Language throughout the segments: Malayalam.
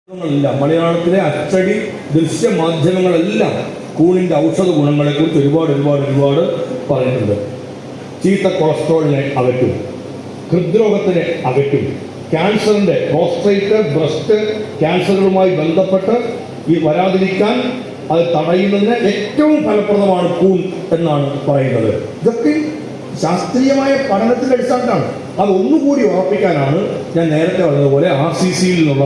മലയാളത്തിലെ അച്ചടി ദൃശ്യമാധ്യമങ്ങളെല്ലാം കൂണിൻ്റെ ഔഷധ ഗുണങ്ങളെക്കുറിച്ച് ഒരുപാട് പറയുന്നുണ്ട്. ചീത്ത കൊളസ്ട്രോളിനെ അകറ്റും, ഹൃദ്രോഗത്തിനെ അകറ്റും, ക്യാൻസറിൻ്റെ പ്രോസ്റ്റേറ്റ് ബ്രസ്റ്റ് ക്യാൻസറുകളുമായി ബന്ധപ്പെട്ട് ഈ വരാതിരിക്കാൻ അത് തടയുന്നതിന് ഏറ്റവും ഫലപ്രദമാണ് കൂൺ എന്നാണ് പറയുന്നത്. ഇതൊക്കെ ശാസ്ത്രീയമായ പഠനത്തിൻ്റെ അടിസ്ഥാനത്താണ്. അതൊന്നുകൂടി ഉറപ്പിക്കാനാണ് ഞാൻ നേരത്തെ പറഞ്ഞതുപോലെ RCCയിൽ നിന്നുള്ള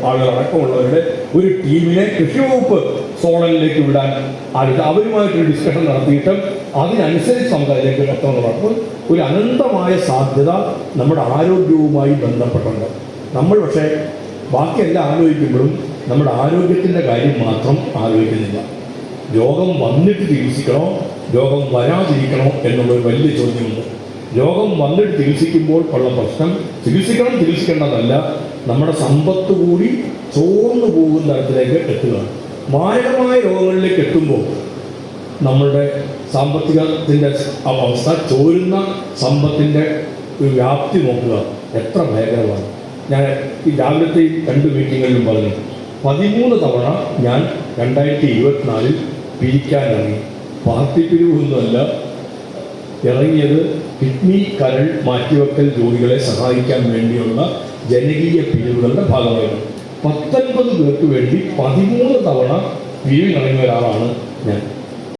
ആളുകളടക്കമുള്ളവരുടെ ഒരു ടീമിനെ കൃഷിവകുപ്പ് സോണലിലേക്ക് വിടാൻ അവരുമായിട്ടൊരു ഡിസ്കഷൻ നടത്തിയിട്ട് അതിനനുസരിച്ച് നമുക്ക് അതിലേക്ക് എത്തണമെന്ന് ഒരു അനന്തമായ സാധ്യത നമ്മുടെ ആരോഗ്യവുമായി ബന്ധപ്പെട്ടുണ്ട്. നമ്മൾ പക്ഷേ ബാക്കിയെല്ലാം ആലോചിക്കുമ്പോഴും നമ്മുടെ ആരോഗ്യത്തിൻ്റെ കാര്യം മാത്രം ആലോചിക്കുന്നില്ല. രോഗം വന്നിട്ട് ചികിത്സിക്കണോ, രോഗം വരാതിരിക്കണോ എന്നുള്ളൊരു വലിയ ചോദ്യമുണ്ട്. രോഗം വന്നിട്ട് ചികിത്സിക്കുമ്പോൾ ഉള്ള പ്രശ്നം ചികിത്സിക്കേണ്ടതല്ല, നമ്മുടെ സമ്പത്ത് കൂടി ചോർന്നു പോകുന്ന തരത്തിലേക്ക് എത്തുകയാണ്. മാരകമായ രോഗങ്ങളിലേക്ക് എത്തുമ്പോൾ നമ്മളുടെ സാമ്പത്തികത്തിൻ്റെ അവസ്ഥ, ചോരുന്ന സമ്പത്തിൻ്റെ ഒരു വ്യാപ്തി നോക്കുക, എത്ര ഭയങ്കരമാണ്. ഞാൻ ഈ രാവിലത്തെ 2 മീറ്റിങ്ങുകളിലും പറഞ്ഞു, 13 തവണ ഞാൻ 2024 പിരിക്കാനിറങ്ങി. പാർട്ടി പിരിവൊന്നുമല്ല ഇറങ്ങിയത്, കിഡ്നി കരൾ മാറ്റിവെക്കൽ രോഗികളെ സഹായിക്കാൻ വേണ്ടിയുള്ള ജനകീയ പിരിവുകളുടെ ഭാഗമായിരുന്നു. 19 പേർക്ക് വേണ്ടി 13 തവണ പിരിവിനിറങ്ങിയ ഒരാളാണ് ഞാൻ.